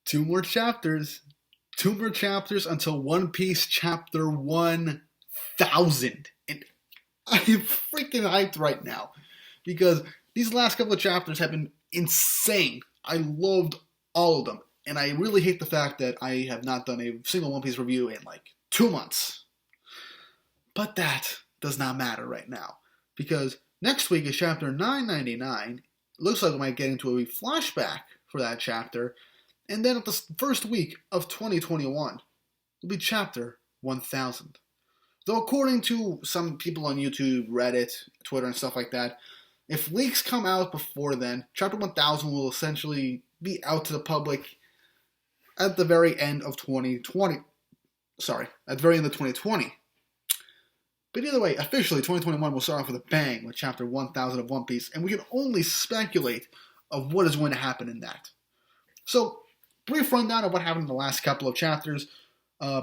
Two more chapters. Two more chapters until One Piece chapter 1000. And I am freaking hyped right now because these last couple of chapters have been insane. I loved all of them. And I really hate the fact that I have not done a single One Piece review in like 2 months. But that does not matter right now because next week is chapter 999. Looks like we might get into a flashback for that chapter. And then at the first week of 2021 will be chapter 1000. Though according to some people on YouTube, Reddit, Twitter, and stuff like that, if leaks come out before then, chapter 1000 will essentially be out to the public at the very end of 2020. Sorry, at the very end of 2020. But either way, officially, 2021 will start off with a bang with chapter 1000 of One Piece, and we can only speculate of what is going to happen in that. So, brief rundown of what happened in the last couple of chapters.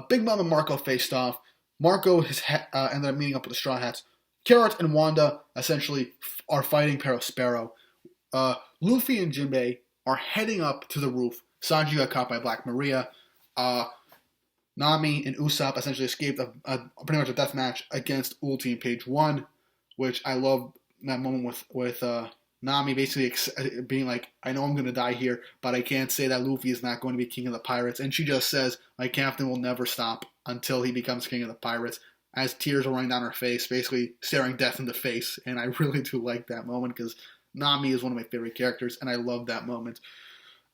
Big Mom and Marco faced off. Marco ended up meeting up with the Straw Hats. Carrot and Wanda essentially are fighting Perospero. Luffy and Jinbei are heading up to the roof. Sanji got caught by Black Maria. Nami and Usopp essentially escaped pretty much a death match against Ulti in page 1, which I love that moment with Nami basically being like, I know I'm going to die here, but I can't say that Luffy is not going to be king of the pirates. And she just says, my captain will never stop until he becomes king of the pirates, as tears are running down her face, basically staring death in the face. And I really do like that moment because Nami is one of my favorite characters, and I love that moment.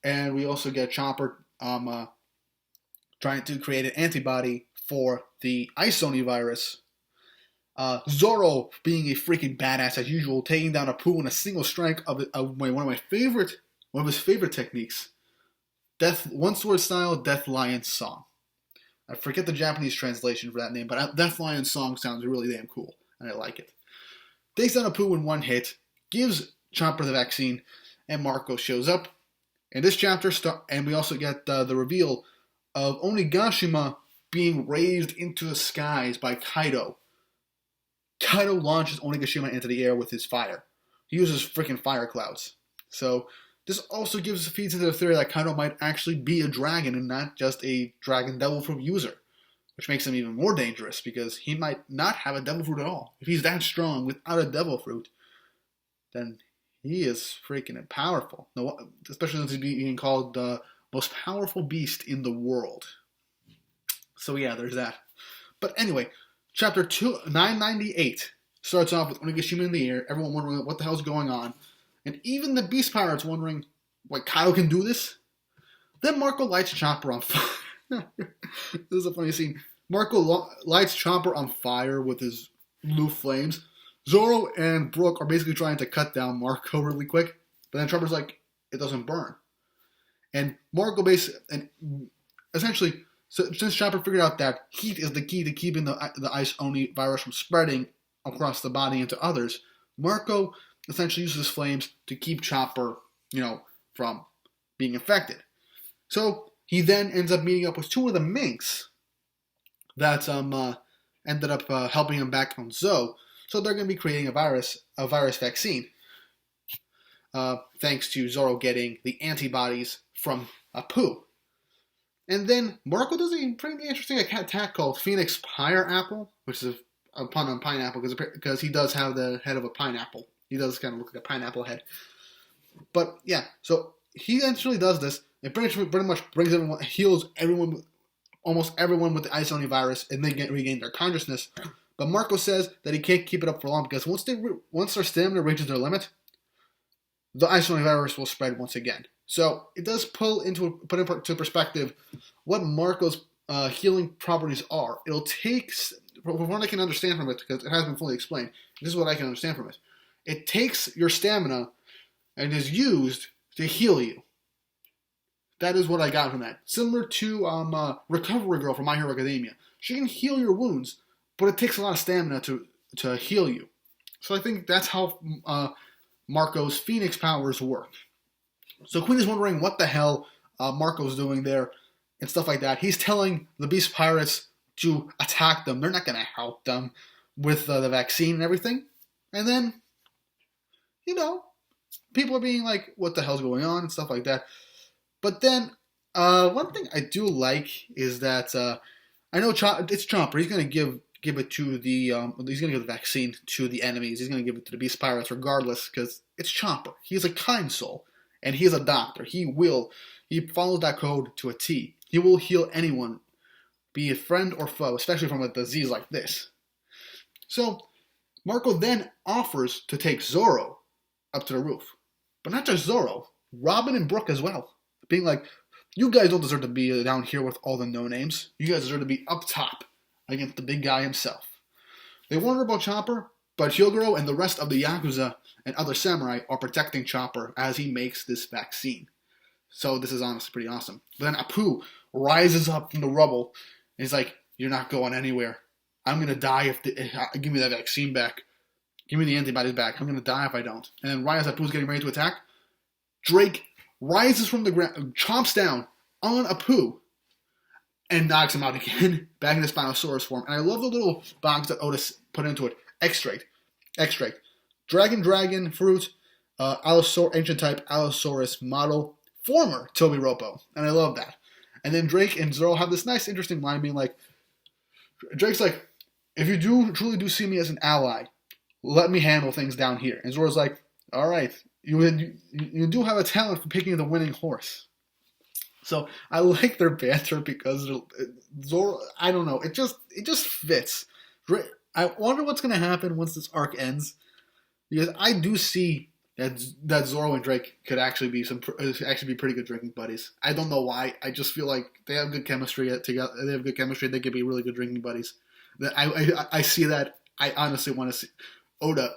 And we also get Chopper trying to create an antibody for the Ice Oni virus. Zoro being a freaking badass as usual, taking down Apu in a single strike of one of his favorite techniques, One Sword Style Death Lion Song. I forget the Japanese translation for that name, but Death Lion Song sounds really damn cool, and I like it. Takes down Apu in one hit, gives Chopper the vaccine, and Marco shows up. In this chapter, and we also get the reveal of Onigashima being raised into the skies by Kaido. Kaido launches Onigashima into the air with his fire. He uses freaking fire clouds. So this also feeds into the theory that Kaido might actually be a dragon and not just a dragon devil fruit user, which makes him even more dangerous because he might not have a devil fruit at all. If he's that strong without a devil fruit, then he is freaking powerful. Especially since he's being called the most powerful beast in the world. So yeah, there's that. But anyway, chapter 998 starts off with Onigashima in the air, everyone wondering what the hell's going on, and even the Beast Pirates wondering, what, Kaido can do this? Then Marco lights Chopper on fire. This is a funny scene. Marco lights Chopper on fire with his blue flames. Zoro and Brook are basically trying to cut down Marco really quick, but then Chopper's like, it doesn't burn. And Marco essentially, since Chopper figured out that heat is the key to keeping the Ice Oni virus from spreading across the body into others, Marco essentially uses flames to keep Chopper, from being infected. So he then ends up meeting up with two of the minks that ended up helping him back on Zoe. So they're going to be creating a virus vaccine, thanks to Zoro getting the antibodies from Apu. And then Marco does a pretty interesting attack called Phoenix Pineapple, which is a pun on pineapple because he does have the head of a pineapple. He does kind of look like a pineapple head. But yeah, so he actually does this. It pretty much heals almost everyone with the Ice Oni virus, and they regain their consciousness. But Marco says that he can't keep it up for long because once their stamina reaches their limit, the Ice Oni virus will spread once again. So it does put into perspective what Marco's healing properties are. It'll take, from what I can understand from it, because it hasn't been fully explained, this is what I can understand from it. It takes your stamina and is used to heal you. That is what I got from that. Similar to Recovery Girl from My Hero Academia. She can heal your wounds, but it takes a lot of stamina to heal you. So I think that's how Marco's Phoenix powers work. So Queen is wondering what the hell Marco's doing there and stuff like that. He's telling the Beast Pirates to attack them. They're not going to help them with the vaccine and everything. And then, people are being like, what the hell's going on and stuff like that. But then One thing I do like is that I know it's Chomper. He's gonna give it to the he's gonna give the vaccine to the enemies. He's gonna give it to the Beast Pirates regardless because it's Chomper. He's a kind soul and he's a doctor. He follows that code to a T. He will heal anyone, be it friend or foe, especially from a disease like this. So Marco then offers to take Zoro up to the roof, but not just Zoro, Robin and Brooke as well, being like, you guys don't deserve to be down here with all the no-names. You guys deserve to be up top against the big guy himself. They wonder about Chopper, but Hyogoro and the rest of the Yakuza and other samurai are protecting Chopper as he makes this vaccine. So this is honestly pretty awesome. But then Apu rises up from the rubble and he's like, you're not going anywhere. I'm going to die if give me that vaccine back. Give me the antibodies back. I'm going to die if I don't. And then right as Apu's getting ready to attack, Drake rises from the ground, chomps down on Apu, and knocks him out again, back in his Spinosaurus form. And I love the little box that Otis put into it. Extract. Dragon, fruit, ancient type, Allosaurus model, former Toby Ropo. And I love that. And then Drake and Zoro have this nice, interesting line being like, Drake's like, if you truly do see me as an ally, let me handle things down here. And Zoro's like, all right, you do have a talent for picking the winning horse. So I like their banter because Zoro, I don't know, it just fits. I wonder what's going to happen once this arc ends, because I do see that Zoro and Drake could actually be pretty good drinking buddies. I don't know why. I just feel like they have good chemistry together. They have good chemistry. They could be really good drinking buddies. I see that. I honestly want to see Oda.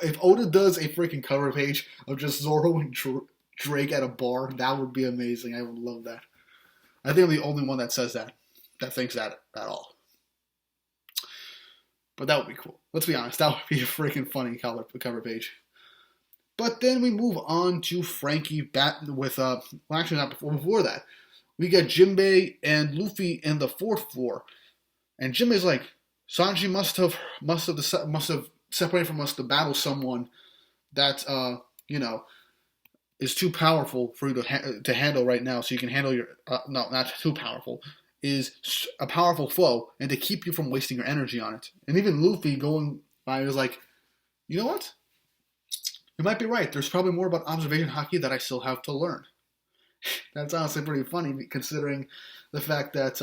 If Oda does a freaking cover page of just Zoro and Drake at a bar, that would be amazing. I would love that. I think I'm the only one that says that thinks that at all. But that would be cool. Let's be honest, that would be a freaking funny cover page. But then we move on to Frankie with actually not before that. We get Jinbei and Luffy in the fourth floor, and Jinbei's like, Sanji must have separated from us to battle someone that is too powerful for you to handle right now. So you can handle your no, not too powerful. Is a powerful foe, and to keep you from wasting your energy on it. And even Luffy going by was like, you know what? You might be right. There's probably more about observation hockey that I still have to learn. That's honestly pretty funny, considering the fact that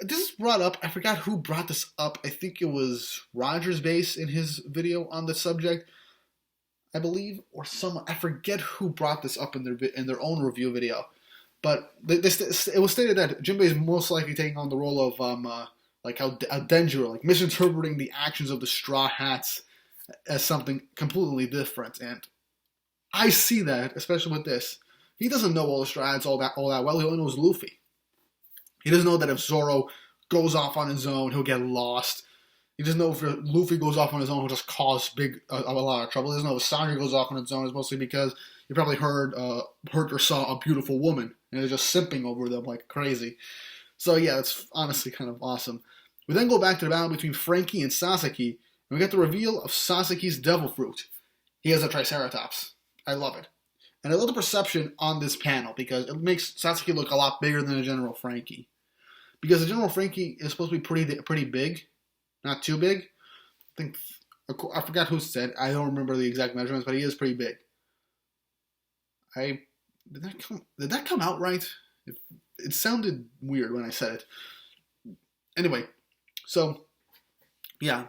this is brought up. I forgot who brought this up. I think it was Roger's Base in his video on the subject, I believe, or someone. I forget who brought this up in their own review video. But it was stated that Jinbei is most likely taking on the role of Denjiro, like misinterpreting the actions of the Straw Hats as something completely different. And I see that, especially with this. He doesn't know all the Straw Hats all that well. He only knows Luffy. He doesn't know that if Zoro goes off on his own, he'll get lost. He doesn't know if Luffy goes off on his own, he'll just cause a lot of trouble. He doesn't know if Sanji goes off on his own, it's mostly because you probably heard or saw a beautiful woman, and they're just simping over them like crazy. So yeah, it's honestly kind of awesome. We then go back to the battle between Frankie and Sasaki, and we get the reveal of Sasaki's Devil Fruit. He has a Triceratops. I love it. And I love the perception on this panel, because it makes Sasaki look a lot bigger than the General Frankie. Because the General Frankie is supposed to be pretty big, not too big. I forgot who said. I don't remember the exact measurements, but he is pretty big. Did that come out right? It sounded weird when I said it. Anyway, so yeah,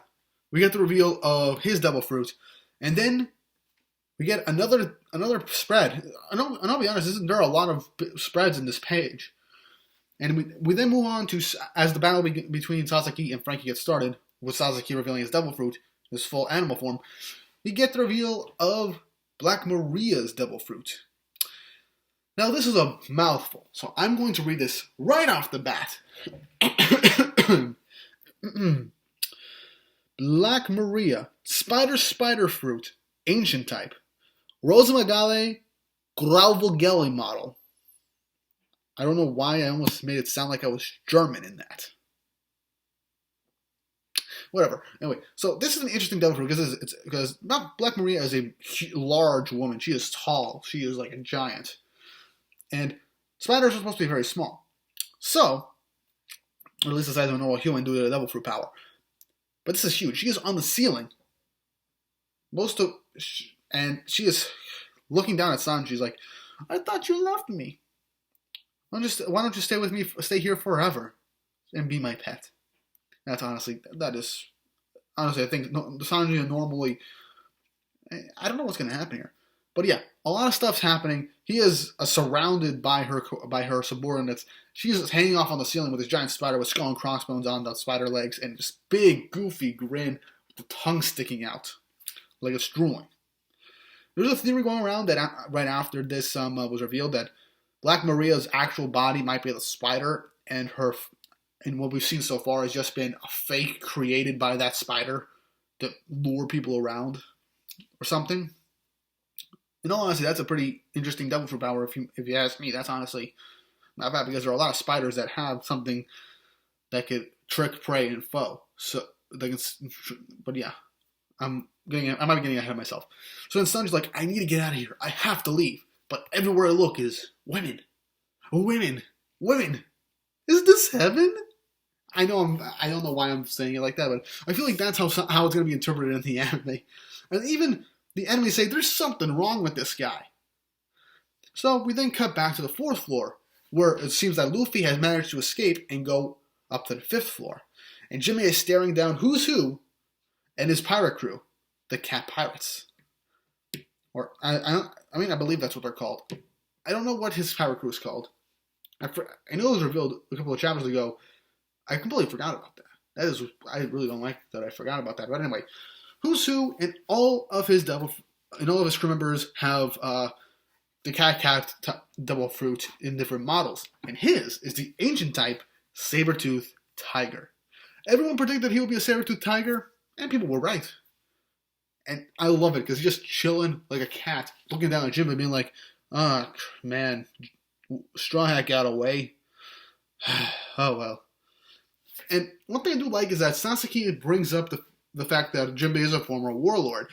we get the reveal of his Devil Fruit, and then we get another spread. And I'll be honest, there are a lot of spreads in this page, and we then move on to, as the battle between Sasaki and Frankie gets started, with Sasaki revealing his Devil Fruit, his full animal form. We get the reveal of Black Maria's Devil Fruit. Now, this is a mouthful, so I'm going to read this right off the bat. Black Maria, Spider Fruit, Ancient Type, Rosamagale Grauvelgeli model. I don't know why I almost made it sound like I was German in that. Whatever. Anyway, so this is an interesting devil fruit because Black Maria is a large woman. She is tall. She is like a giant. And spiders are supposed to be very small. So, or at least the size of a normal human due to the devil fruit power. But this is huge. She is on the ceiling. And she is looking down at San. She's like, I thought you left me. Why don't you stay with me, stay here forever, and be my pet? That's honestly, I think Sanji normally, I don't know what's going to happen here. But yeah, a lot of stuff's happening. He is surrounded by her subordinates. She's hanging off on the ceiling with this giant spider with skull and crossbones on the spider legs and this big, goofy grin with the tongue sticking out like it's drooling. There's a theory going around that right after this was revealed that Black Maria's actual body might be the spider, and what we've seen so far has just been a fake created by that spider to lure people around or something. In all honesty, that's a pretty interesting devil fruit power. If you ask me, that's honestly not bad because there are a lot of spiders that have something that could trick prey and foe. So but yeah, I might be getting ahead of myself. So then Sanji's like, I need to get out of here. I have to leave. But everywhere I look is women. Women. Women. Is this heaven? I don't know why I'm saying it like that, but I feel like that's how it's going to be interpreted in the anime. And even the enemies say, there's something wrong with this guy. So we then cut back to the 4th floor, where it seems that Luffy has managed to escape and go up to the 5th floor. And Jimmy is staring down who's who and his pirate crew, the Cat Pirates. Or, I believe that's what they're called. I don't know what his pirate crew is called. I know it was revealed a couple of chapters ago. I completely forgot about that. I really don't like that I forgot about that. But anyway, who's who and all of his crew members have the cat devil fruit in different models. And his is the ancient type saber-tooth tiger. Everyone predicted he would be a saber-tooth tiger, and people were right. And I love it because he's just chilling like a cat, looking down at Jim and being like, oh, man, Straw Hat got away. Oh, well. And one thing I do like is that Sasaki brings up the fact that Jinbei is a former warlord.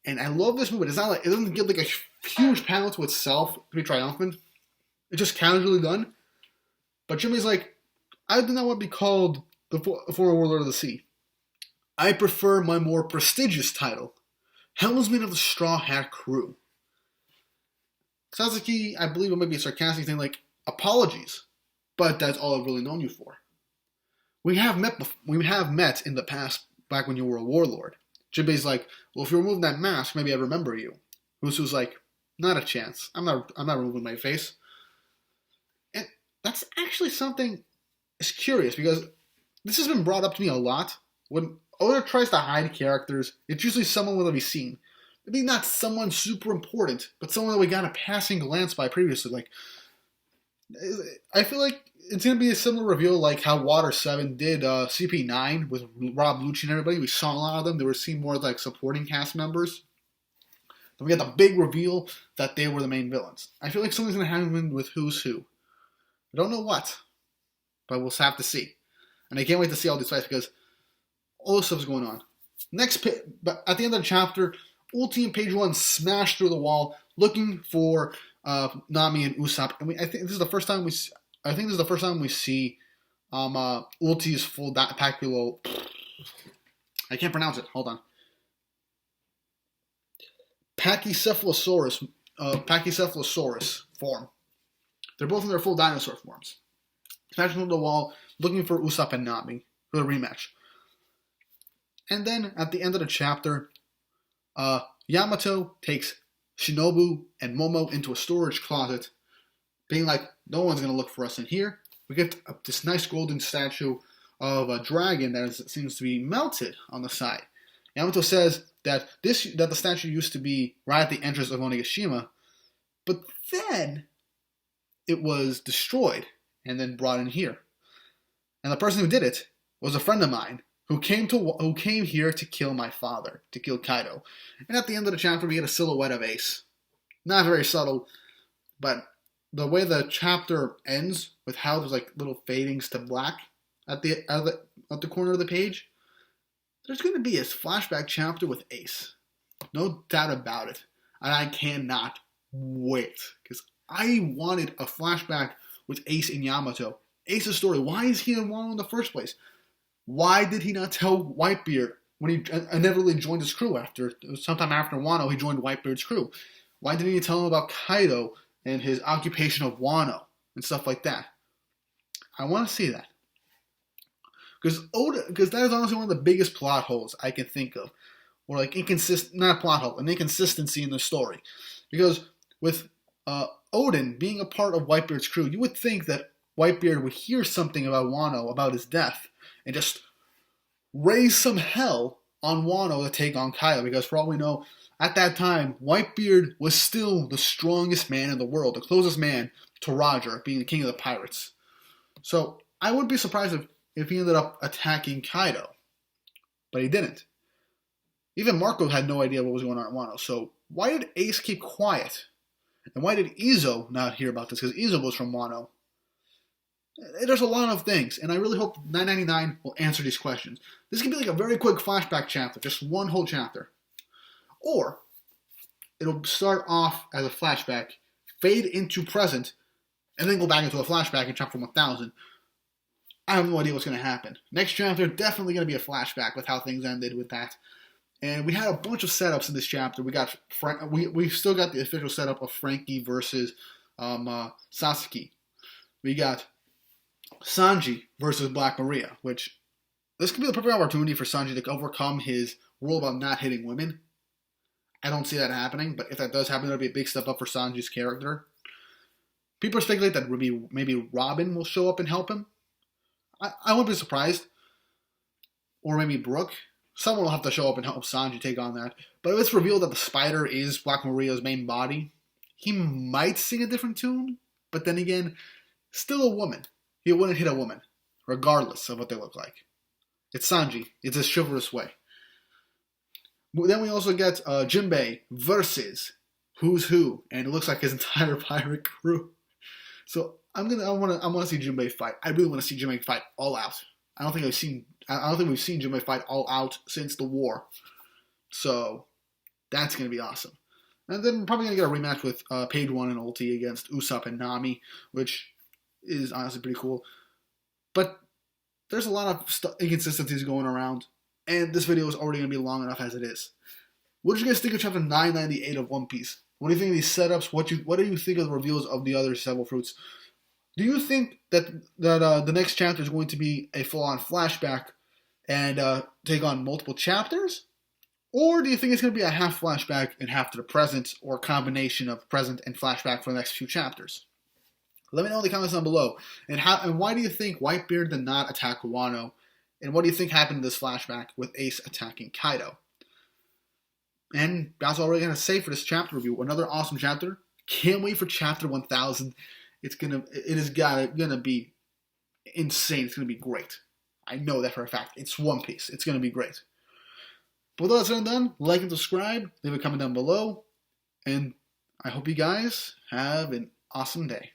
And I love this movie. It's not like, it doesn't give like a huge panel to itself to be triumphant. It's just casually done. But Jinbei's like, I do not want to be called the former warlord of the sea. I prefer my more prestigious title, Helmsman of the Straw Hat Crew. Sasaki, I believe it might be a sarcastic thing like, apologies, but that's all I've really known you for. We have met in the past, back when you were a warlord. Jinbei's like, well, if you remove that mask, maybe I'd remember you. Usu's like, not a chance. I'm not removing my face. And that's actually something is curious because this has been brought up to me a lot. When Oda tries to hide characters, it's usually someone we'll be seen. Maybe not someone super important, but someone that we got a passing glance by previously. Like, I feel like it's going to be a similar reveal like how Water 7 did CP9 with Rob Lucci and everybody. We saw a lot of them. They were seen more like supporting cast members. Then we got the big reveal that they were the main villains. I feel like something's going to happen with Who's Who. I don't know what, but we'll have to see. And I can't wait to see all these fights because all this stuff's going on. But at the end of the chapter, Ulti and Page 1 smash through the wall looking for Nami and Usopp. And I think this is the first time we see Ulti's full Paculo. I can't pronounce it. Hold on. Pachycephalosaurus form. They're both in their full dinosaur forms. Smashing through the wall, looking for Usopp and Nami for the rematch. And then at the end of the chapter, Yamato takes Shinobu and Momo into a storage closet, being like, no one's going to look for us in here. We get this nice golden statue of a dragon that seems to be melted on the side. Yamato says that the statue used to be right at the entrance of Onigashima, but then it was destroyed and then brought in here. And the person who did it was a friend of mine who came here to kill my father, to kill Kaido. And at the end of the chapter, we get a silhouette of Ace. Not very subtle, but the way the chapter ends with how there's like little fadings to black at the corner of the page, there's going to be a flashback chapter with Ace. No doubt about it. And I cannot wait, because I wanted a flashback with Ace and Yamato. Ace's story. Why is he in Wano in the first place? Why did he not tell Whitebeard when he inevitably joined his crew sometime after Wano, he joined Whitebeard's crew? Why didn't he tell him about Kaido and his occupation of Wano and stuff like that? I want to see that. Because that is honestly one of the biggest plot holes I can think of. Or like not a plot hole, an inconsistency in the story. Because with Oden being a part of Whitebeard's crew, you would think that Whitebeard would hear something about Wano, about his death, and just raise some hell on Wano to take on Kaido. Because for all we know, at that time, Whitebeard was still the strongest man in the world, the closest man to Roger, being the king of the pirates. So I wouldn't be surprised if he ended up attacking Kaido. But he didn't. Even Marco had no idea what was going on at Wano. So why did Ace keep quiet? And why did Izo not hear about this? Because Izo was from Wano. There's a lot of things, and I really hope 999 will answer these questions. This can be like a very quick flashback chapter, just one whole chapter. Or it'll start off as a flashback, fade into present, and then go back into a flashback in chapter 1000. I have no idea what's going to happen. Next chapter, definitely going to be a flashback with how things ended with that. And we had a bunch of setups in this chapter. We still got the official setup of Frankie versus Sasaki. We got Sanji versus Black Maria, which this could be the perfect opportunity for Sanji to overcome his rule about not hitting women. I don't see that happening, but if that does happen, that'll be a big step up for Sanji's character. People speculate that maybe Robin will show up and help him. I wouldn't be surprised. Or maybe Brooke. Someone will have to show up and help Sanji take on that. But if it's revealed that the spider is Black Maria's main body, he might sing a different tune. But then again, still a woman. He wouldn't hit a woman, regardless of what they look like. It's Sanji. It's a chivalrous way. Then we also get Jinbei versus Who's Who, and it looks like his entire pirate crew. So I want to see Jinbei fight. I really want to see Jinbei fight all out. I don't think we've seen Jinbei fight all out since the war. So that's going to be awesome. And then we're probably going to get a rematch with Page 1 and Ulti against Usopp and Nami, which is honestly pretty cool. But there's a lot of inconsistencies going around, and this video is already going to be long enough as it is. What did you guys think of chapter 998 of One Piece? What do you think of these setups? What do you think of the reveals of the other several fruits? Do you think that the next chapter is going to be a full-on flashback and take on multiple chapters? Or do you think it's going to be a half flashback and half to the present, or a combination of present and flashback for the next few chapters? Let me know in the comments down below. And why do you think Whitebeard did not attack Wano? And what do you think happened in this flashback with Ace attacking Kaido? And that's all we're going to say for this chapter review. Another awesome chapter. Can't wait for chapter 1000. It is gonna be insane. It's gonna be great. I know that for a fact. It's One Piece. It's gonna be great. But with all that said and done, like and subscribe, leave a comment down below, and I hope you guys have an awesome day.